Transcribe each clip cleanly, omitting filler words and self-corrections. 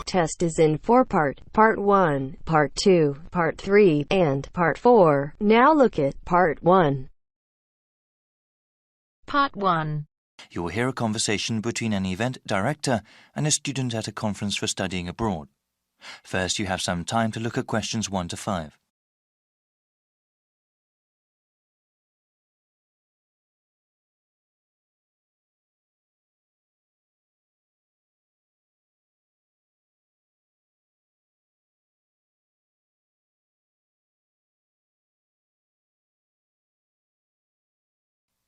test is in 4-part, Part 1, Part 2, Part 3, and Part 4. Now look at Part 1. Part 1. You will hear a conversation between an event director and a student at a conference for studying abroad. First, you have some time to look at questions 1 to 5.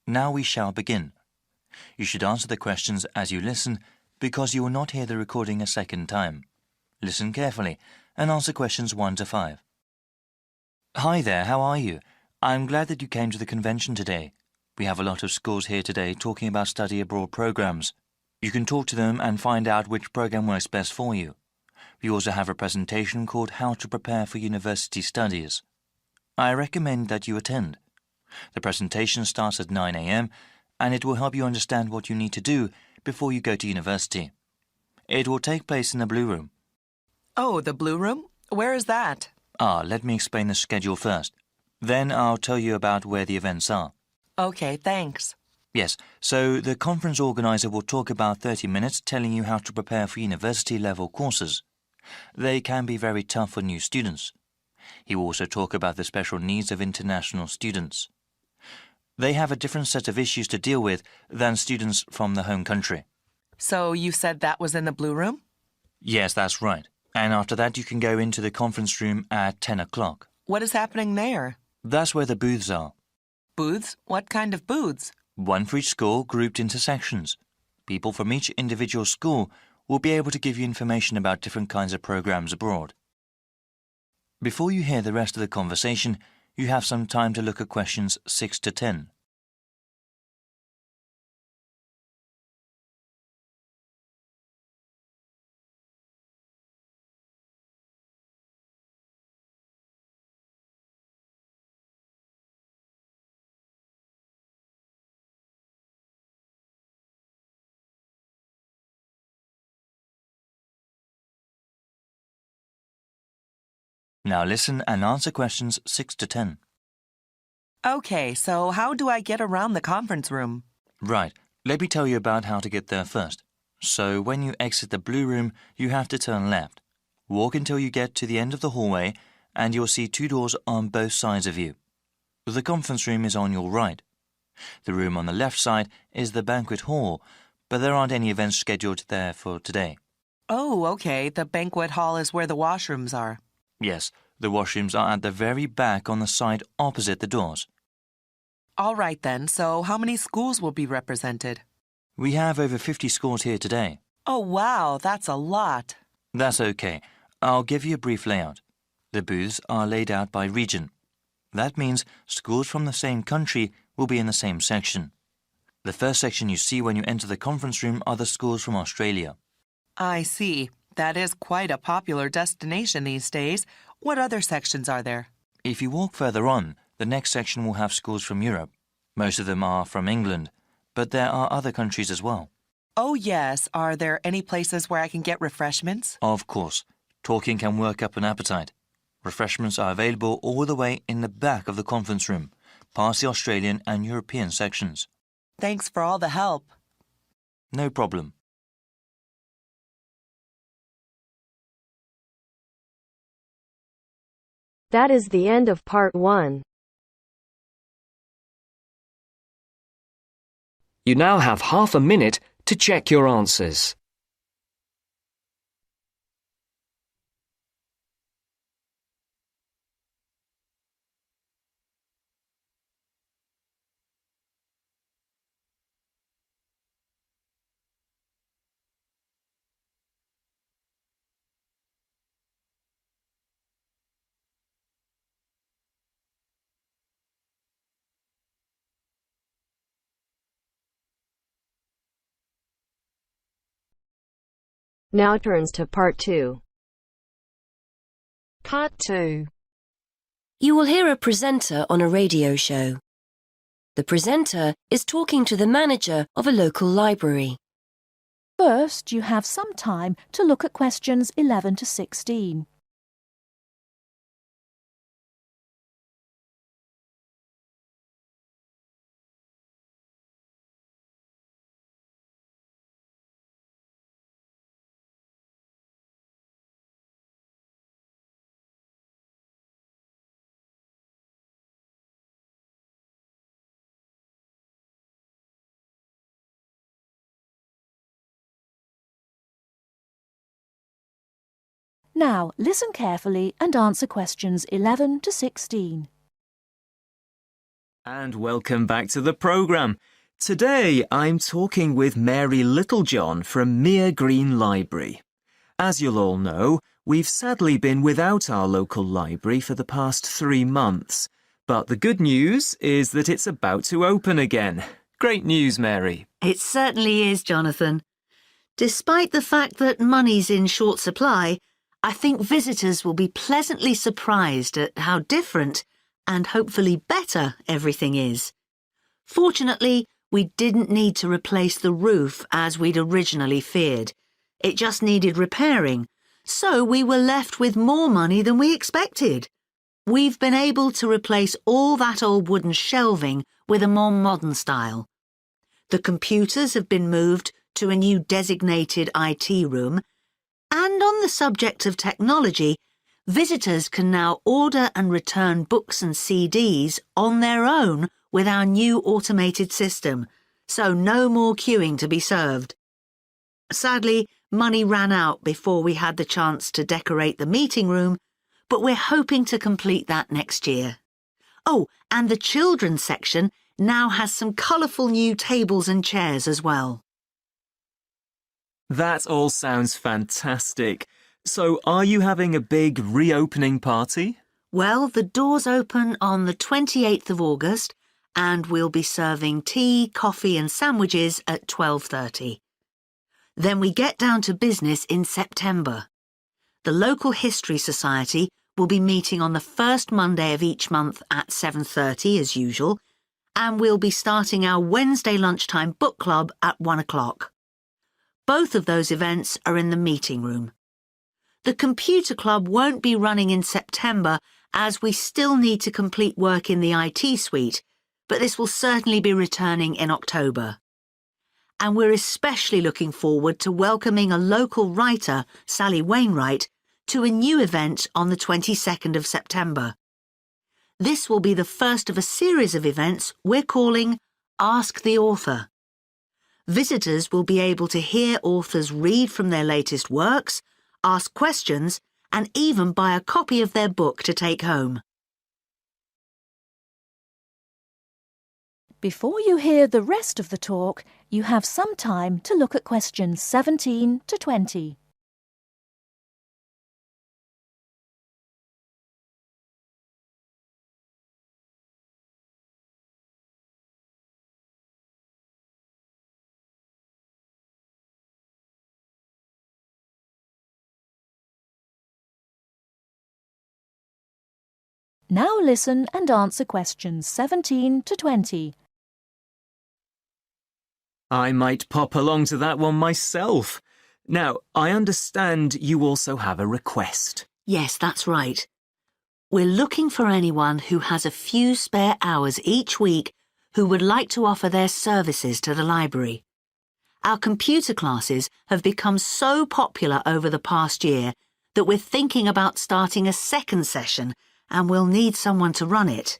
Now we shall begin. You should answer the questions as you listen because you will not hear the recording a second time. Listen carefully and answer questions 1 to 5. Hi there, how are you? I'm glad that you came to the convention today. We have a lot of schools here today talking about study abroad programs. You can talk to them and find out which program works best for you. We also have a presentation called How to Prepare for University Studies. I recommend that you attend. The presentation starts at 9 a.m. and it will help you understand what you need to do before you go to university. It will take place in the Blue Room. Oh, the Blue Room? Where is that? Let me explain the schedule first. Then I'll tell you about where the events are. Okay, thanks. Yes, so the conference organizer will talk about 30 minutes telling you how to prepare for university-level courses. They can be very tough for new students. He will also talk about the special needs of international students. They have a different set of issues to deal with than students from the home country. So you said that was in the Blue Room? Yes, that's right. And after that you can go into the conference room at 10 o'clock. What is happening there? That's where the booths are. Booths? What kind of booths? One for each school grouped into sections. People from each individual school will be able to give you information about different kinds of programs abroad. Before you hear the rest of the conversation, you have some time to look at questions 6 to 10. Now listen and answer questions 6 to 10. Okay, so how do I get around the conference room? Right, let me tell you about how to get there first. So when you exit the Blue Room, you have to turn left. Walk until you get to the end of the hallway and you'll see 2 doors on both sides of you. The conference room is on your right. The room on the left side is the banquet hall, but there aren't any events scheduled there for today. Oh, okay, the banquet hall is where the washrooms are. Yes, the washrooms are at the very back on the side opposite the doors. All right then, so how many schools will be represented? We have over 50 schools here today. Oh, wow, that's a lot. That's okay. I'll give you a brief layout. The booths are laid out by region. That means schools from the same country will be in the same section. The first section you see when you enter the conference room are the schools from Australia. I see. That is quite a popular destination these days. What other sections are there? If you walk further on, the next section will have schools from Europe. Most of them are from England, but there are other countries as well. Oh, yes. Are there any places where I can get refreshments? Of course. Talking can work up an appetite. Refreshments are available all the way in the back of the conference room, past the Australian and European sections. Thanks for all the help. No problem. That is the end of Part 1. You now have half a minute to check your answers. Now turns to Part 2. Part 2. You will hear a presenter on a radio show. The presenter is talking to the manager of a local library. First, you have some time to look at questions 11 to 16. Now, listen carefully and answer questions 11 to 16. And welcome back to the programme. Today I'm talking with Mary Littlejohn from Mere Green Library. As you'll all know, we've sadly been without our local library for the past 3 months. But the good news is that it's about to open again. Great news, Mary. It certainly is, Jonathan. Despite the fact that money's in short supply, I think visitors will be pleasantly surprised at how different and hopefully better everything is. Fortunately, we didn't need to replace the roof as we'd originally feared. It just needed repairing, so we were left with more money than we expected. We've been able to replace all that old wooden shelving with a more modern style. The computers have been moved to a new designated IT room, and on the subject of technology, visitors can now order and return books and CDs on their own with our new automated system, so no more queuing to be served. Sadly, money ran out before we had the chance to decorate the meeting room, but we're hoping to complete that next year. Oh, and the children's section now has some colourful new tables and chairs as well. That all sounds fantastic. So are you having a big reopening party? Well, the doors open on the 28th of August and we'll be serving tea, coffee and sandwiches at 12:30. Then we get down to business in September. The local History Society will be meeting on the first Monday of each month at 7:30 as usual, and we'll be starting our Wednesday lunchtime book club at 1 o'clock. Both of those events are in the meeting room. The computer club won't be running in September as we still need to complete work in the IT suite, but this will certainly be returning in October. And we're especially looking forward to welcoming a local writer, Sally Wainwright, to a new event on the 22nd of September. This will be the first of a series of events we're calling Ask the Author. Visitors will be able to hear authors read from their latest works, ask questions, and even buy a copy of their book to take home. Before you hear the rest of the talk, you have some time to look at questions 17 to 20. Now listen and answer questions 17 to 20. I might pop along to that one myself. Now, I understand you also have a request. Yes, that's right. We're looking for anyone who has a few spare hours each week who would like to offer their services to the library. Our computer classes have become so popular over the past year that we're thinking about starting a second session and we'll need someone to run it.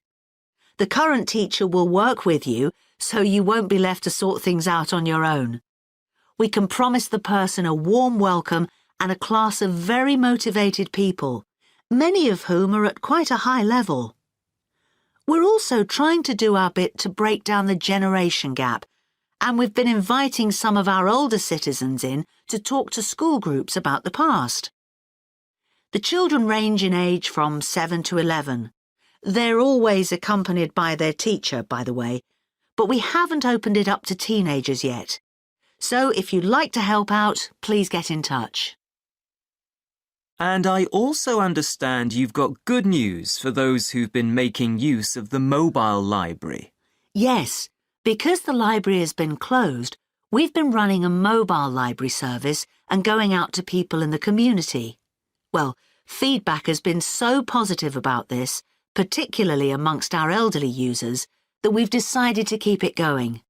The current teacher will work with you, so you won't be left to sort things out on your own. We can promise the person a warm welcome and a class of very motivated people, many of whom are at quite a high level. We're also trying to do our bit to break down the generation gap, and we've been inviting some of our older citizens in to talk to school groups about the past. The children range in age from 7 to 11. They're always accompanied by their teacher, by the way, but we haven't opened it up to teenagers yet. So if you'd like to help out, please get in touch. And I also understand you've got good news for those who've been making use of the mobile library. Yes, because the library has been closed, We've been running a mobile library service and going out to people in the community. Well, feedback has been so positive about this, particularly amongst our elderly users, that we've decided to keep it going.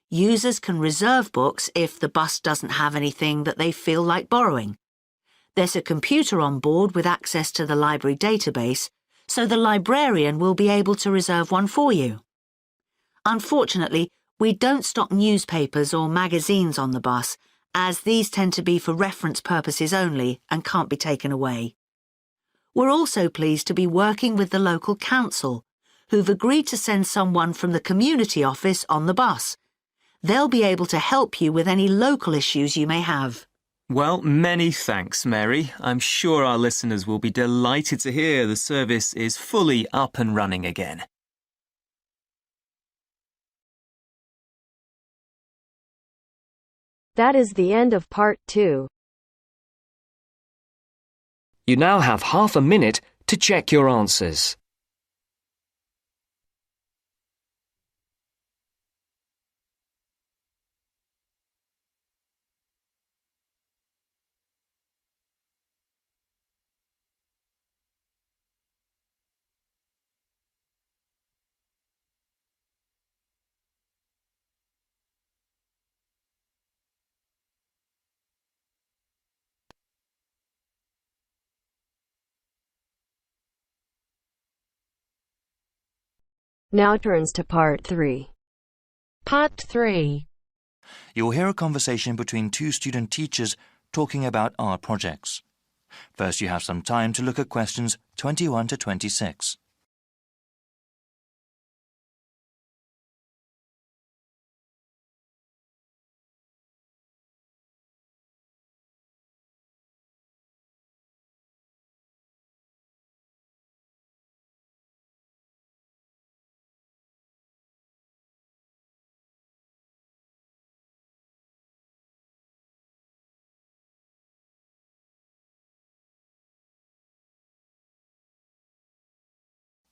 Users can reserve books if the bus doesn't have anything that they feel like borrowing. There's a computer on board with access to the library database, so the librarian will be able to reserve one for you. Unfortunately, we don't stock newspapers or magazines on the bus, as these tend to be for reference purposes only and can't be taken away. We're also pleased to be working with the local council, who've agreed to send someone from the community office on the bus. They'll be able to help you with any local issues you may have. Well, many thanks, Mary. I'm sure our listeners will be delighted to hear the service is fully up and running again. That is the end of part 2. You now have half a minute to check your answers. Now turns to part 3. Part 3. You'll hear a conversation between two student teachers talking about art projects. First, you have some time to look at questions 21 to 26.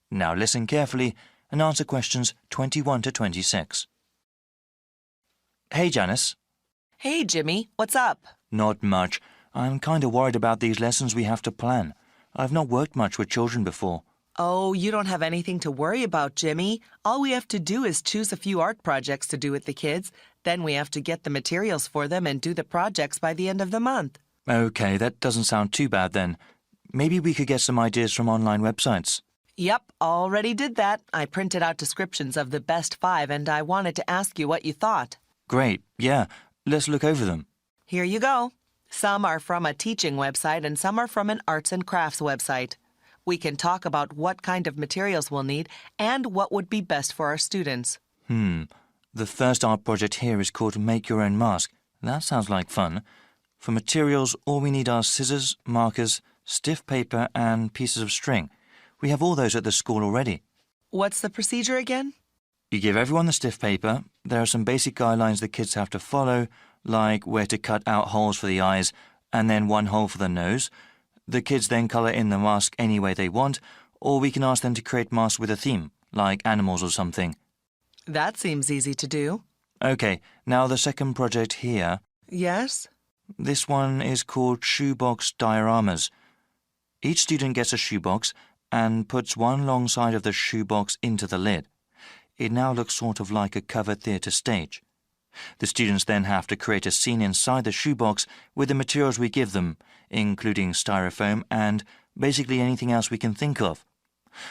Now listen carefully and answer questions 21 to 26. Hey, Janice. Hey, Jimmy, what's up? Not much. I'm kind of worried about these lessons we have to plan. I've not worked much with children before. Oh, you don't have anything to worry about, Jimmy. All we have to do is choose a few art projects to do with the kids. Then we have to get the materials for them and do the projects by the end of the month. Okay, that doesn't sound too bad then. Maybe we could get some ideas from online websites. Yep, already did that. I printed out descriptions of the best 5 and I wanted to ask you what you thought. Great, yeah. Let's look over them. Here you go. Some are from a teaching website and some are from an arts and crafts website. We can talk about what kind of materials we'll need and what would be best for our students. The first art project here is called Make Your Own Mask. That sounds like fun. For materials, all we need are scissors, markers, stiff paper and pieces of string. We have all those at the school already. What's the procedure again? You give everyone the stiff paper. There are some basic guidelines the kids have to follow, like where to cut out holes for the eyes and then one hole for the nose. The kids then colour in the mask any way they want, or we can ask them to create masks with a theme, like animals or something. That seems easy to do. Okay, now the second project here. Yes? This one is called Shoebox Dioramas. Each student gets a shoebox and puts one long side of the shoebox into the lid. It now looks sort of like a covered theatre stage. The students then have to create a scene inside the shoebox with the materials we give them, including styrofoam and basically anything else we can think of.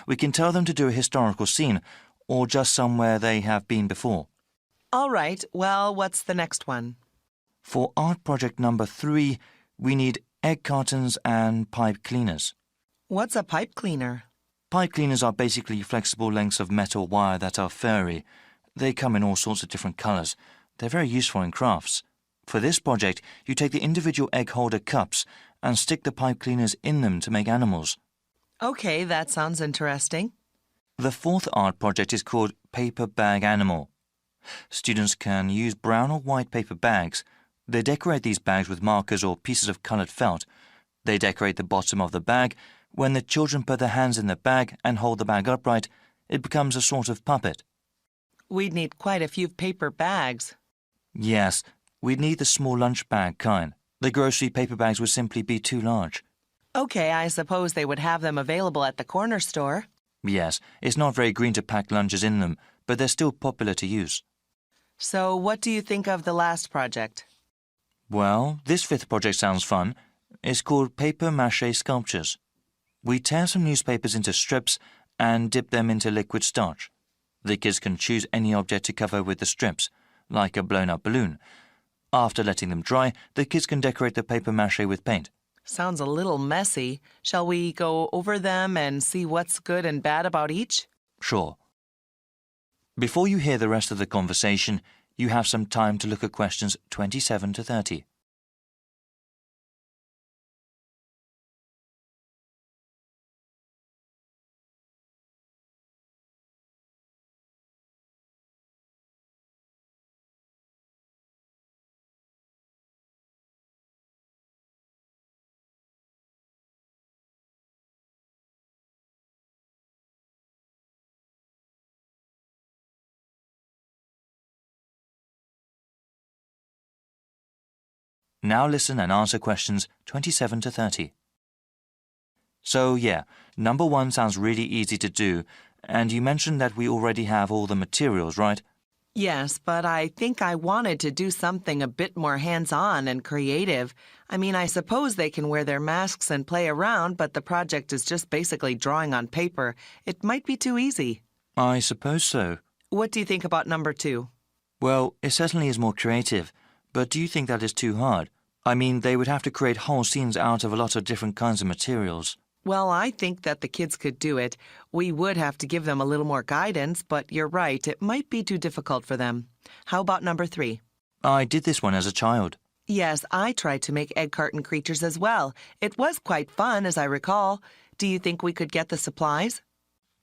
We can tell them to do a historical scene or just somewhere they have been before. All right, well, what's the next one? For art project number 3, we need egg cartons and pipe cleaners. What's a pipe cleaner? Pipe cleaners are basically flexible lengths of metal wire that are furry. They come in all sorts of different colours. They're very useful in crafts. For this project, you take the individual egg holder cups and stick the pipe cleaners in them to make animals. Okay, that sounds interesting. The fourth art project is called Paper Bag Animal. Students can use brown or white paper bags. They decorate these bags with markers or pieces of coloured felt. They decorate the bottom of the bag. When the children put their hands in the bag and hold the bag upright, it becomes a sort of puppet. We'd need quite a few paper bags. Yes, we'd need the small lunch bag kind. The grocery paper bags would simply be too large. Okay, I suppose they would have them available at the corner store. Yes, it's not very green to pack lunches in them, but they're still popular to use. So what do you think of the last project? Well, this fifth project sounds fun. It's called paper mache sculptures. We tear some newspapers into strips and dip them into liquid starch. The kids can choose any object to cover with the strips, like a blown-up balloon. After letting them dry, the kids can decorate the paper mache with paint. Sounds a little messy. Shall we go over them and see what's good and bad about each? Sure. Before you hear the rest of the conversation, you have some time to look at questions 27 to 30. Now listen and answer questions 27 to 30. So, yeah, number 1 sounds really easy to do, and you mentioned that we already have all the materials, right? Yes, but I think I wanted to do something a bit more hands-on and creative. I mean, I suppose they can wear their masks and play around, but the project is just basically drawing on paper. It might be too easy. I suppose so. What do you think about number 2? Well, it certainly is more creative, but do you think that is too hard? I mean, they would have to create whole scenes out of a lot of different kinds of materials. Well, I think that the kids could do it. We would have to give them a little more guidance, but you're right, it might be too difficult for them. How about number 3? I did this one as a child. Yes, I tried to make egg carton creatures as well. It was quite fun, as I recall. Do you think we could get the supplies?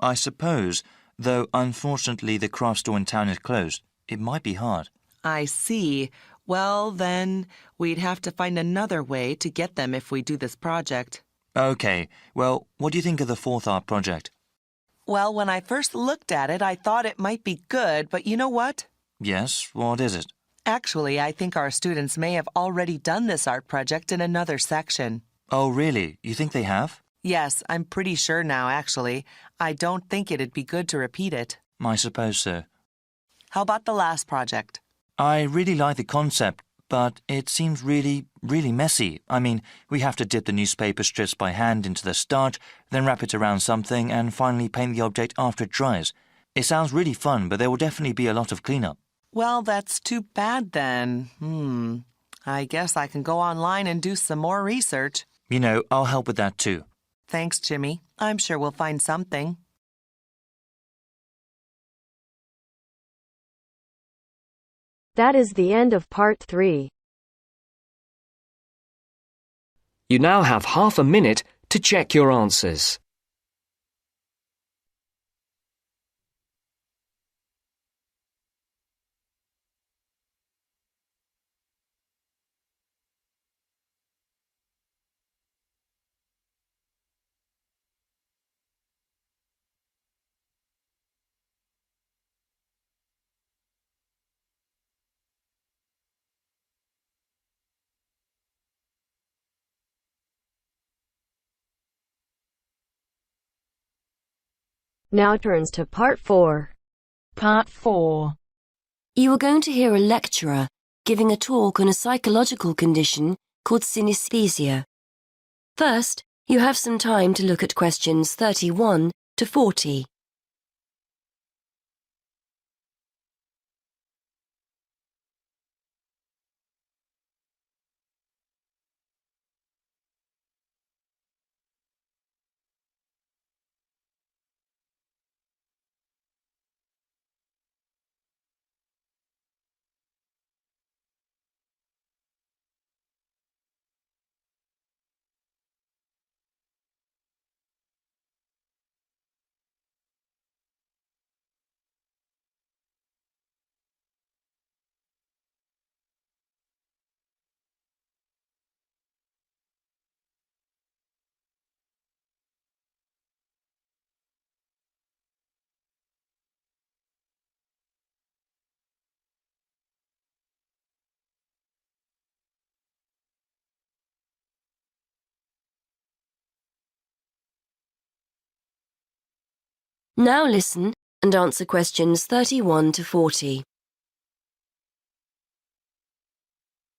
I suppose, though unfortunately the craft store in town is closed. It might be hard. I see. Well, then, we'd have to find another way to get them if we do this project. Okay, well, what do you think of the fourth art project? Well, when I first looked at it, I thought it might be good, but you know what? Yes, what is it? Actually, I think our students may have already done this art project in another section. Oh, really? You think they have? Yes, I'm pretty sure now, actually. I don't think it'd be good to repeat it. I suppose so. How about the last project? I really like the concept, but it seems really messy. I mean, we have to dip the newspaper strips by hand into the starch, then wrap it around something, and finally paint the object after it dries. It sounds really fun, but there will definitely be a lot of cleanup. Well, that's too bad then. I guess I can go online and do some more research. You know, I'll help with that too. Thanks, Jimmy. I'm sure we'll find something. That is the end of part 3. You now have half a minute to check your answers. Now turns to part 4. Part 4. You are going to hear a lecturer giving a talk on a psychological condition called synesthesia. First, you have some time to look at questions 31 to 40. Now listen and answer questions 31 to 40.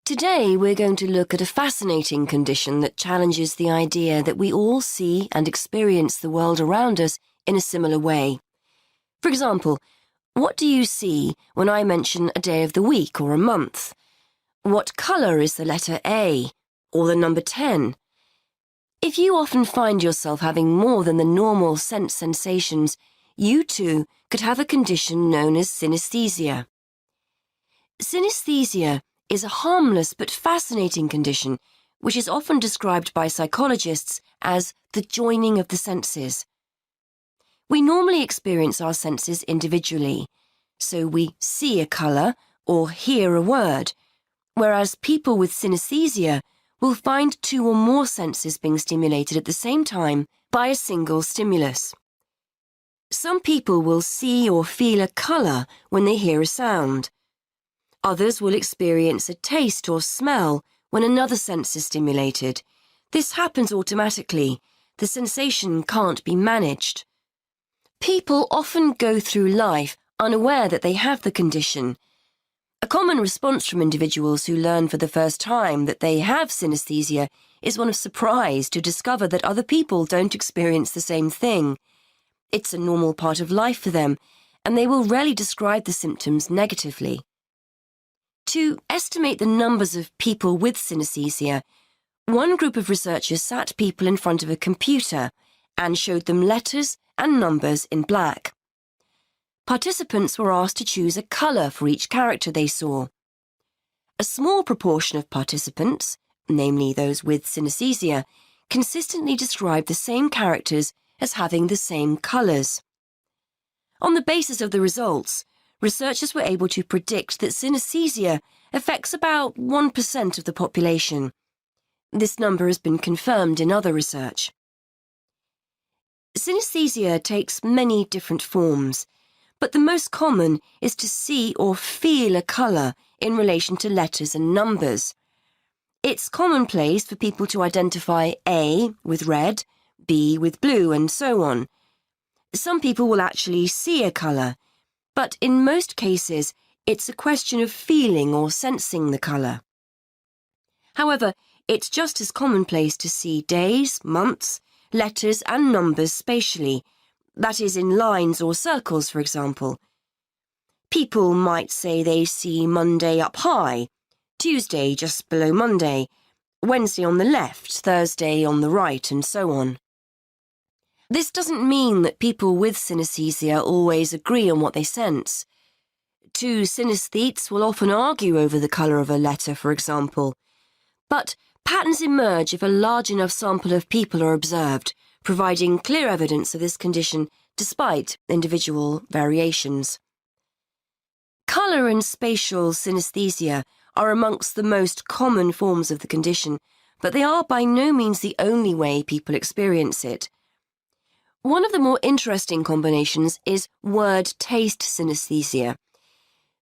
Today we're going to look at a fascinating condition that challenges the idea that we all see and experience the world around us in a similar way. For example, what do you see when I mention a day of the week or a month? What colour is the letter A or the number 10? If you often find yourself having more than the normal sense sensations, you too could have a condition known as synesthesia. Synesthesia is a harmless but fascinating condition which is often described by psychologists as the joining of the senses. We normally experience our senses individually, so we see a colour or hear a word, whereas people with synesthesia will find two or more senses being stimulated at the same time by a single stimulus. Some people will see or feel a colour when they hear a sound. Others will experience a taste or smell when another sense is stimulated. This happens automatically. The sensation can't be managed. People often go through life unaware that they have the condition. A common response from individuals who learn for the first time that they have synesthesia is one of surprise to discover that other people don't experience the same thing. It's a normal part of life for them, and they will rarely describe the symptoms negatively. To estimate the numbers of people with synesthesia, one group of researchers sat people in front of a computer and showed them letters and numbers in black. Participants were asked to choose a colour for each character they saw. A small proportion of participants, namely those with synesthesia, consistently described the same characters as having the same colours. On the basis of the results, researchers were able to predict that synesthesia affects about 1% of the population. This number has been confirmed in other research. Synesthesia takes many different forms, but the most common is to see or feel a colour in relation to letters and numbers. It's commonplace for people to identify A with red, B with blue, and so on. Some people will actually see a colour, but in most cases, it's a question of feeling or sensing the colour. However, it's just as commonplace to see days, months, letters and numbers spatially, that is, in lines or circles, for example. People might say they see Monday up high, Tuesday just below Monday, Wednesday on the left, Thursday on the right, and so on. This doesn't mean that people with synesthesia always agree on what they sense. Two synesthetes will often argue over the colour of a letter, for example. But patterns emerge if a large enough sample of people are observed, providing clear evidence of this condition despite individual variations. Colour and spatial synesthesia are amongst the most common forms of the condition, but they are by no means the only way people experience it. One of the more interesting combinations is word-taste synesthesia.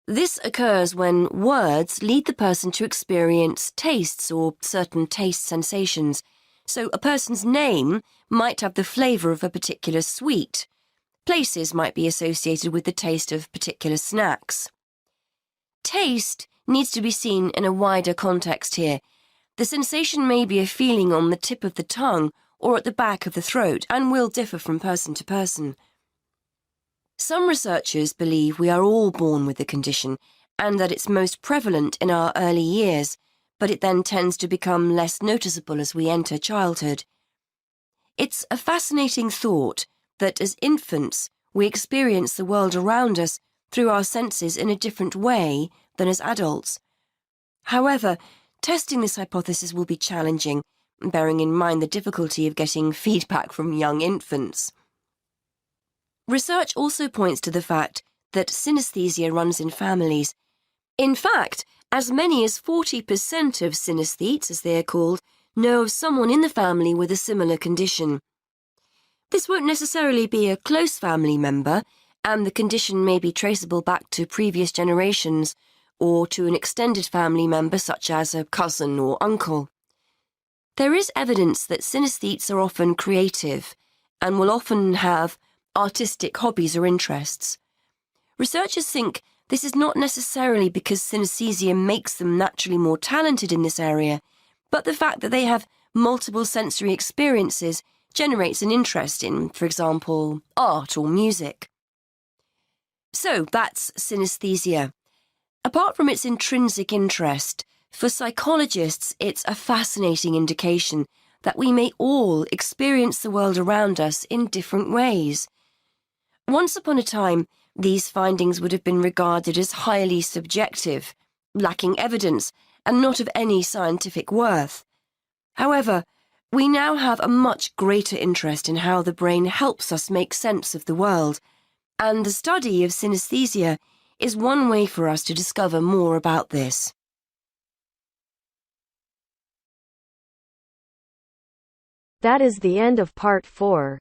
This occurs when words lead the person to experience tastes or certain taste sensations. So a person's name might have the flavour of a particular sweet. Places might be associated with the taste of particular snacks. Taste needs to be seen in a wider context here. The sensation may be a feeling on the tip of the tongue or at the back of the throat and will differ from person to person. Some researchers believe we are all born with the condition and that it's most prevalent in our early years, but it then tends to become less noticeable as we enter childhood. It's a fascinating thought that as infants we experience the world around us through our senses in a different way than as adults. However, testing this hypothesis will be challenging, bearing in mind the difficulty of getting feedback from young infants. Research also points to the fact that synesthesia runs in families. In fact, as many as 40% of synesthetes, as they are called, know of someone in the family with a similar condition. This won't necessarily be a close family member, and the condition may be traceable back to previous generations or to an extended family member such as a cousin or uncle. There is evidence that synesthetes are often creative and will often have artistic hobbies or interests. Researchers think this is not necessarily because synesthesia makes them naturally more talented in this area, but the fact that they have multiple sensory experiences generates an interest in, for example, art or music. So that's synesthesia. Apart from its intrinsic interest, for psychologists it's a fascinating indication that we may all experience the world around us in different ways. Once upon a time, these findings would have been regarded as highly subjective, lacking evidence, and not of any scientific worth. However, we now have a much greater interest in how the brain helps us make sense of the world, and the study of synesthesia is one way for us to discover more about this. That is the end of part 4.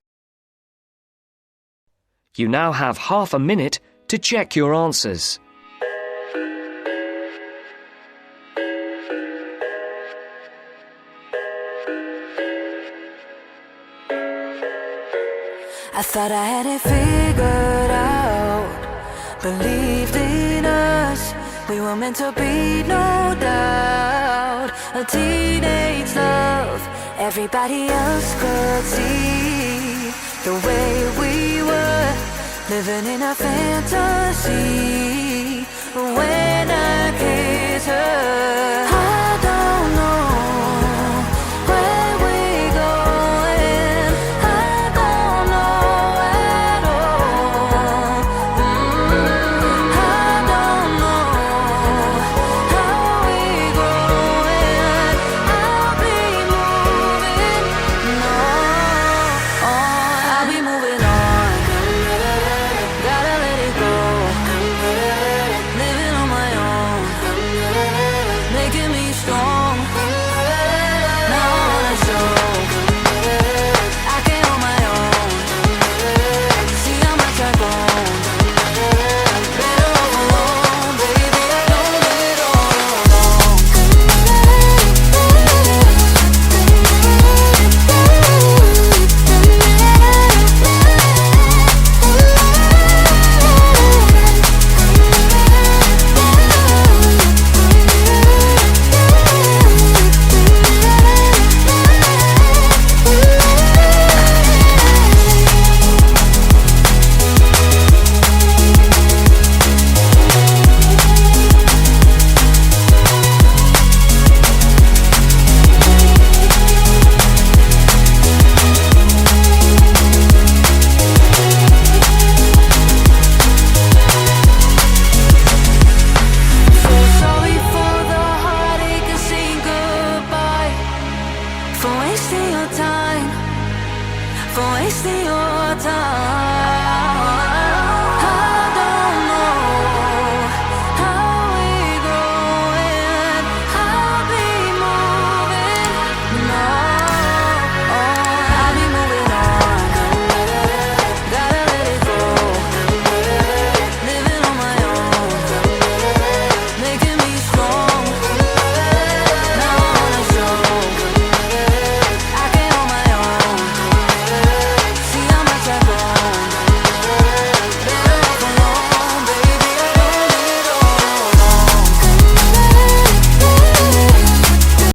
You now have half a minute to check your answers. I thought I had it figured out, believed in us, we were meant to be, no doubt. A teenage love, everybody else could see the way we were, living in a fantasy. When I came